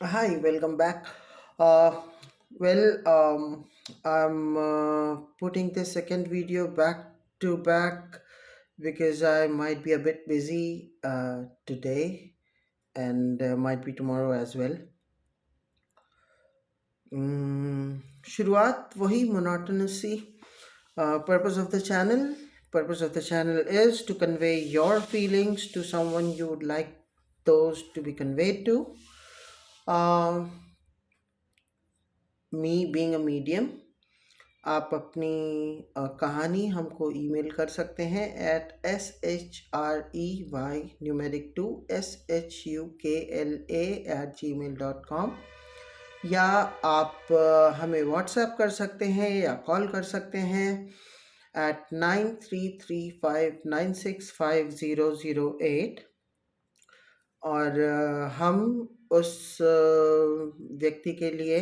Hi, welcome back. Uh, well, I'm putting the second video back to back because I might be a bit busy today and might be tomorrow as well. शुरुआत वही monotonously. Purpose of the channel. Purpose of the channel is to convey your feelings to someone you would like those to be conveyed to. Um me being a medium, आप अपनी कहानी हमको email कर सकते हैं eight SHREY numeric 2 SHUKLA@gmail.com, या आप हमें व्हाट्सएप कर सकते हैं या कॉल कर सकते हैं एट 9335965008। और हम उस व्यक्ति के लिए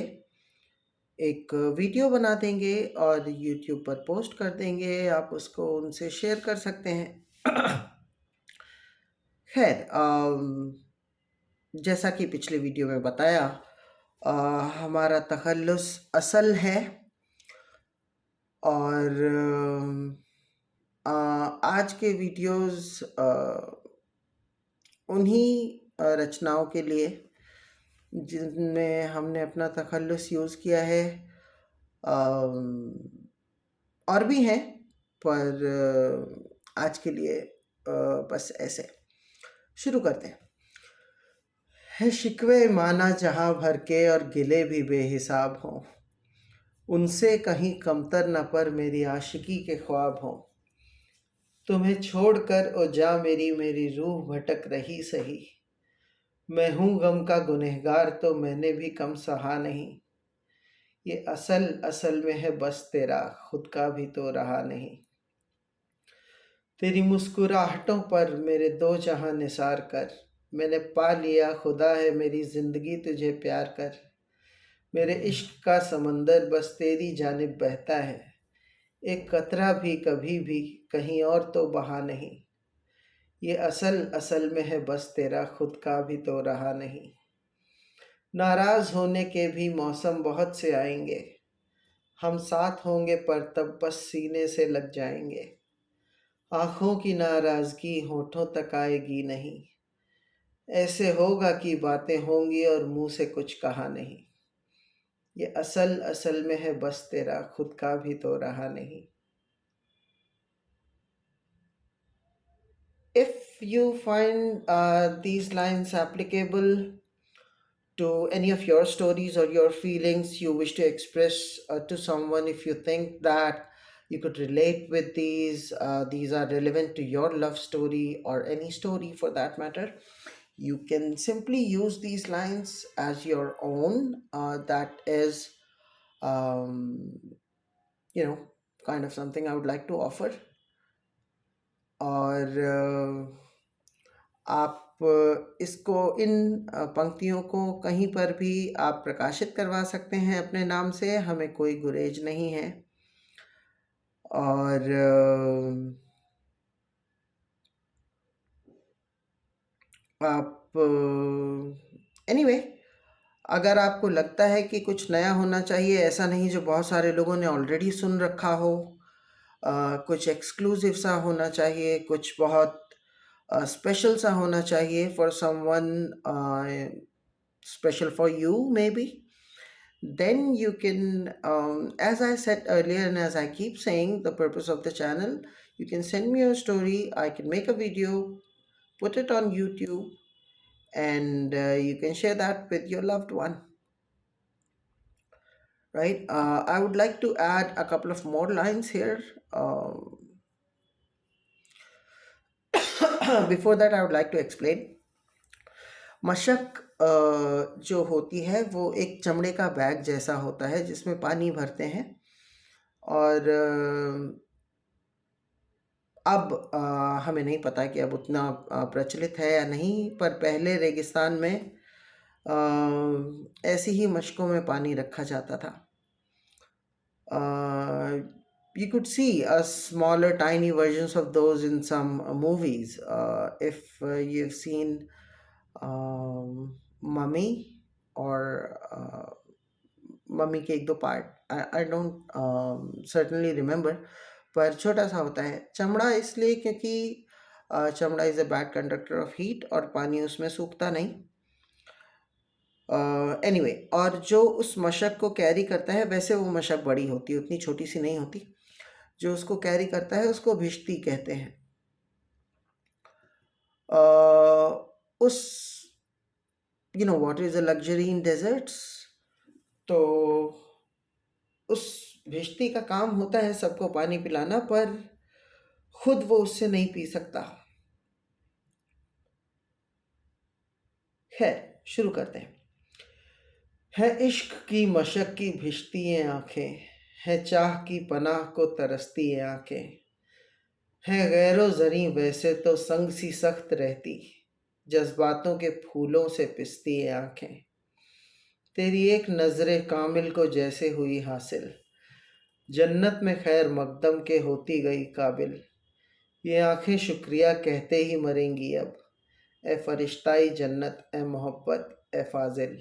एक वीडियो बना देंगे और यूट्यूब पर पोस्ट कर देंगे, आप उसको उनसे शेयर कर सकते हैं। खैर, जैसा कि पिछले वीडियो में बताया, हमारा तखल्लुस असल है और आज के वीडियोस उन्हीं रचनाओं के लिए जिनमें हमने अपना तखल्लुस यूज़ किया है। और भी हैं, पर आज के लिए बस ऐसे शुरू करते हैं। है शिकवे माना जहाँ भर के और गिले भी बेहिसाब हों, उनसे कहीं कमतर न पर मेरी आशिकी के ख्वाब हों। तुम्हें छोड़कर ओ जा मेरी रूह भटक रही सही, मैं हूँ गम का गुनहगार तो मैंने भी कम सहा नहीं। ये असल असल में है बस तेरा, खुद का भी तो रहा नहीं। तेरी मुस्कुराहटों पर मेरे दो जहां निसार कर, मैंने पा लिया खुदा है मेरी जिंदगी तुझे प्यार कर। मेरे इश्क का समंदर बस तेरी जानिब बहता है, एक कतरा भी कभी भी कहीं और तो बहा नहीं। ये असल असल में है बस तेरा, खुद का भी तो रहा नहीं। नाराज होने के भी मौसम बहुत से आएंगे, हम साथ होंगे पर तब बस सीने से लग जाएंगे। आंखों की नाराजगी होठों तक आएगी नहीं, ऐसे होगा कि बातें होंगी और मुंह से कुछ कहा नहीं। ये असल असल में है बस तेरा, खुद का भी तो रहा नहीं। If you find these lines applicable to any of your stories or your feelings you wish to express to someone, if you think that you could relate with these are relevant to your love story or any story for that matter, you can simply use these lines as your own. That is, um, you know, kind of something I would like to offer. और आप इसको इन पंक्तियों को कहीं पर भी आप प्रकाशित करवा सकते हैं अपने नाम से, हमें कोई गुरेज नहीं है। और आप एनीवे, अगर आपको लगता है कि कुछ नया होना चाहिए, ऐसा नहीं जो बहुत सारे लोगों ने ऑलरेडी सुन रखा हो, कुछ एक्सक्लूसिव सा होना चाहिए, कुछ बहुत स्पेशल सा होना चाहिए for someone, special for you maybe, then you can, as I said earlier and as I keep saying, the purpose of the channel, you can send me your story, I can make a video, put it on YouTube, and you can share that with your loved one, right? I would like to add a couple of more lines here. Before that, I would like to explain. मशक जो होती है वो एक चमड़े का bag जैसा होता है जिसमें पानी भरते हैं। और अब हमें नहीं पता कि अब उतना प्रचलित है या नहीं, पर पहले रेगिस्तान में ऐसी ही मशकों में पानी रखा जाता था। You could see a smaller tiny versions of those in some movies. If you've seen Mummy और मम्मी के एक दो part, I don't certainly remember, पर छोटा सा होता है। चमड़ा इसलिए क्योंकि चमड़ा is a bad conductor of heat और पानी उसमें सूखता नहीं। एनीवे, और जो उस मशक को कैरी करता है, वैसे वो मशक बड़ी होती है, उतनी छोटी सी नहीं होती। जो उसको कैरी करता है उसको भिश्ती कहते हैं। उस you know what is a luxury in desserts, तो उस भिश्ती का काम होता है सबको पानी पिलाना, पर खुद वो उससे नहीं पी सकता। खैर, शुरू करते हैं। है इश्क की मशक की भिश्ती ये आंखें, है चाह की पनाह को तरसती ये आंखें, है गैरो जरी वैसे तो संग सी सख्त रहती, जज्बातों के फूलों से पिसती ये आंखें। तेरी एक नजरे कामिल को जैसे हुई हासिल, जन्नत में खैर मकदम के होती गई काबिल। ये आंखें शुक्रिया कहते ही मरेंगी अब, ए फरिश्ताई जन्नत, ए मोहब्बत, ए फाजिल।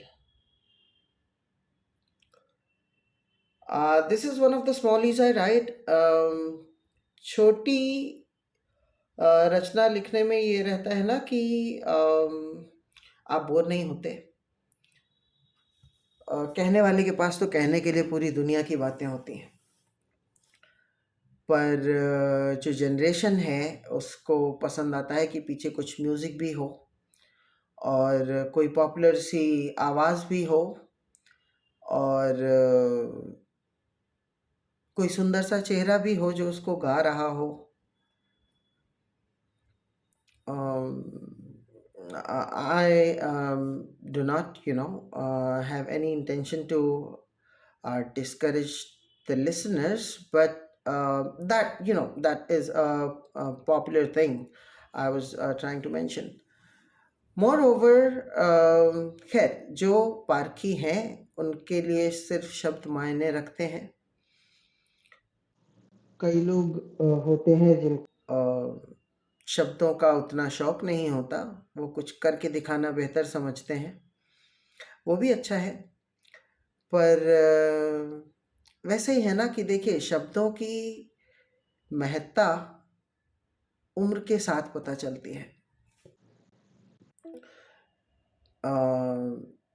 This is one of the smallies I write. छोटी रचना लिखने में ये रहता है ना कि आप बोर नहीं होते। कहने वाले के पास तो कहने के लिए पूरी दुनिया की बातें होती हैं, पर जो जनरेशन है उसको पसंद आता है कि पीछे कुछ म्यूज़िक भी हो और कोई पॉपुलर सी आवाज़ भी हो और कोई सुंदर सा चेहरा भी हो जो उसको गा रहा हो। I do not, have any intention to discourage the listeners, but that is a popular thing I was trying to mention. Moreover, खैर, जो पारखी हैं उनके लिए सिर्फ शब्द मायने रखते हैं। कई लोग होते हैं जिन शब्दों का उतना शौक नहीं होता, वो कुछ करके दिखाना बेहतर समझते हैं, वो भी अच्छा है। पर वैसे ही है ना कि देखिए, शब्दों की महत्ता उम्र के साथ पता चलती है।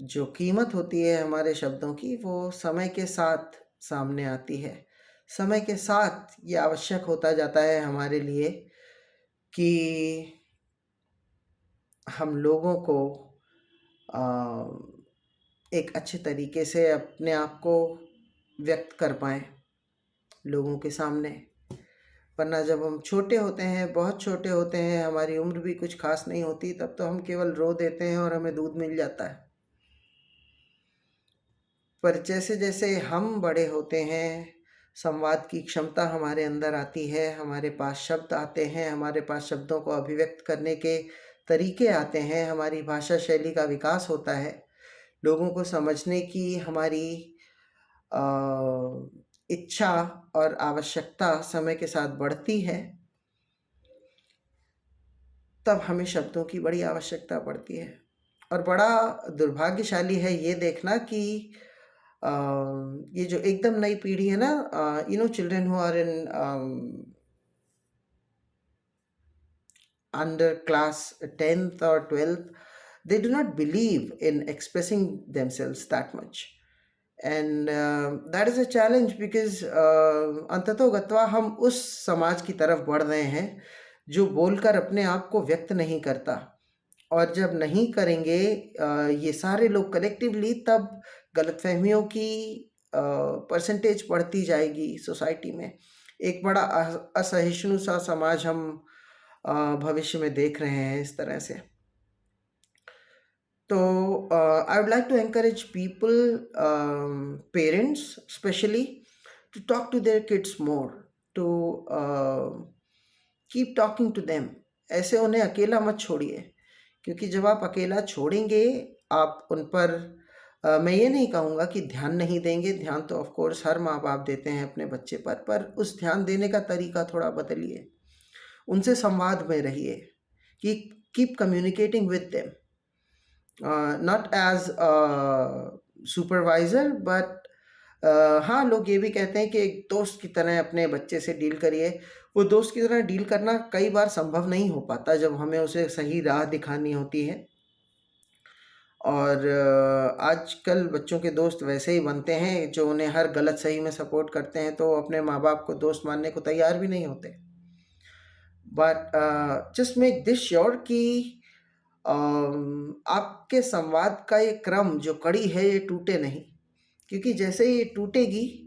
जो कीमत होती है हमारे शब्दों की, वो समय के साथ सामने आती है। समय के साथ ये आवश्यक होता जाता है हमारे लिए कि हम लोगों को एक अच्छे तरीके से अपने आप को व्यक्त कर पाएँ लोगों के सामने। वरना जब हम छोटे होते हैं, बहुत छोटे होते हैं, हमारी उम्र भी कुछ खास नहीं होती, तब तो हम केवल रो देते हैं और हमें दूध मिल जाता है। पर जैसे जैसे हम बड़े होते हैं, संवाद की क्षमता हमारे अंदर आती है, हमारे पास शब्द आते हैं, हमारे पास शब्दों को अभिव्यक्त करने के तरीके आते हैं, हमारी भाषा शैली का विकास होता है, लोगों को समझने की हमारी इच्छा और आवश्यकता समय के साथ बढ़ती है, तब हमें शब्दों की बड़ी आवश्यकता पड़ती है। और बड़ा दुर्भाग्यशाली है ये देखना कि ये जो एकदम नई पीढ़ी है ना, children who are in under class 10th or 12th, they do not believe in expressing themselves that much, and that is a challenge because अंततो गत्वा हम उस समाज की तरफ बढ़ रहे हैं जो बोलकर अपने आप को व्यक्त नहीं करता, और जब नहीं करेंगे ये सारे लोग कलेक्टिवली, तब गलतफहमियों की परसेंटेज बढ़ती जाएगी सोसाइटी में। एक बड़ा असहिष्णु सा समाज हम भविष्य में देख रहे हैं इस तरह से। तो I would like to encourage people, parents specially, to talk to their kids more, to keep talking to them. ऐसे उन्हें अकेला मत छोड़िए, क्योंकि जब आप अकेला छोड़ेंगे, आप उन पर मैं ये नहीं कहूँगा कि ध्यान नहीं देंगे, ध्यान तो ऑफ कोर्स हर माँ बाप देते हैं अपने बच्चे पर उस ध्यान देने का तरीका थोड़ा बदलिए, उनसे संवाद में रहिए, कि keep communicating with them. Not as supervisor, but हाँ, लोग ये भी कहते हैं कि एक दोस्त की तरह अपने बच्चे से डील करिए। वो दोस्त की तरह डील करना कई बार संभव नहीं हो पाता जब हमें उसे सही राह दिखानी होती है। और आजकल बच्चों के दोस्त वैसे ही बनते हैं जो उन्हें हर गलत सही में सपोर्ट करते हैं, तो अपने माँ बाप को दोस्त मानने को तैयार भी नहीं होते। But just make this sure कि आपके संवाद का ये क्रम जो कड़ी है ये टूटे नहीं, क्योंकि जैसे ही ये टूटेगी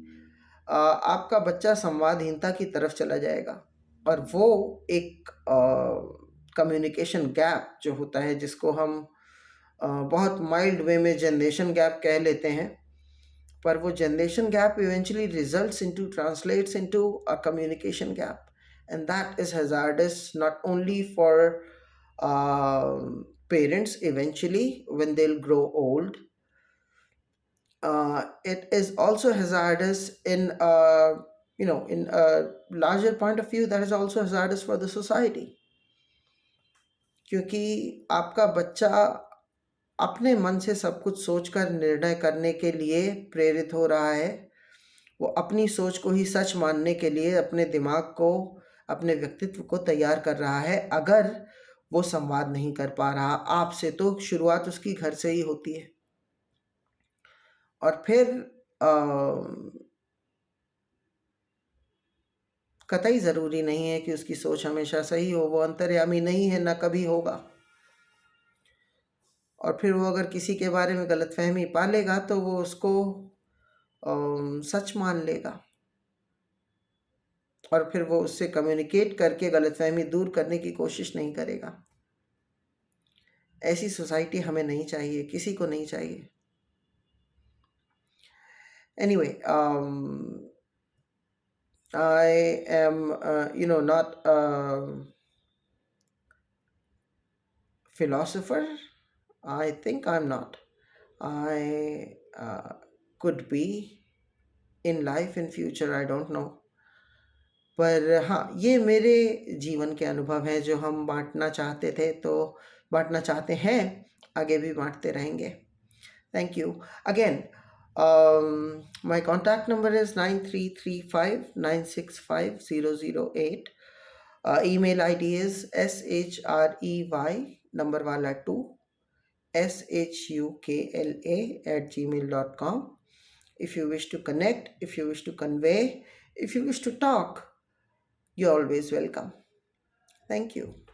आपका बच्चा संवादहीनता की तरफ चला जाएगा। और वो एक कम्युनिकेशन गैप जो होता है, जिसको हम बहुत माइल्ड वे में जनरेशन गैप कह लेते हैं, पर वो generation gap eventually results into translates into a communication gap, and that is hazardous not only for parents eventually when they'll grow old. It is also hazardous in in a larger point of view, that is also hazardous for the society, क्योंकि आपका बच्चा अपने मन से सब कुछ सोचकर निर्णय करने के लिए प्रेरित हो रहा है। वो अपनी सोच को ही सच मानने के लिए अपने दिमाग को, अपने व्यक्तित्व को तैयार कर रहा है। अगर वो संवाद नहीं कर पा रहा आपसे, तो शुरुआत उसकी घर से ही होती है। और फिर कतई ज़रूरी नहीं है कि उसकी सोच हमेशा सही हो, वो अंतर्यामी नहीं है, ना कभी होगा। और फिर वो अगर किसी के बारे में गलतफहमी पालेगा तो वो उसको सच मान लेगा, और फिर वो उससे कम्युनिकेट करके गलतफहमी दूर करने की कोशिश नहीं करेगा। ऐसी सोसाइटी हमें नहीं चाहिए, किसी को नहीं चाहिए। Anyway, I am, not a philosopher. I think I'm not. I could be in life in future, I don't know. पर हाँ, ये मेरे जीवन के अनुभव हैं जो हम बांटना चाहते थे, तो बांटना चाहते हैं, आगे भी बांटते रहेंगे। Thank you. Again, my contact number is 9335965008. Email ID is shrey number wala 2 shukla@gmail.com. If you wish to connect, if you wish to convey, if you wish to talk, you're always welcome. Thank you.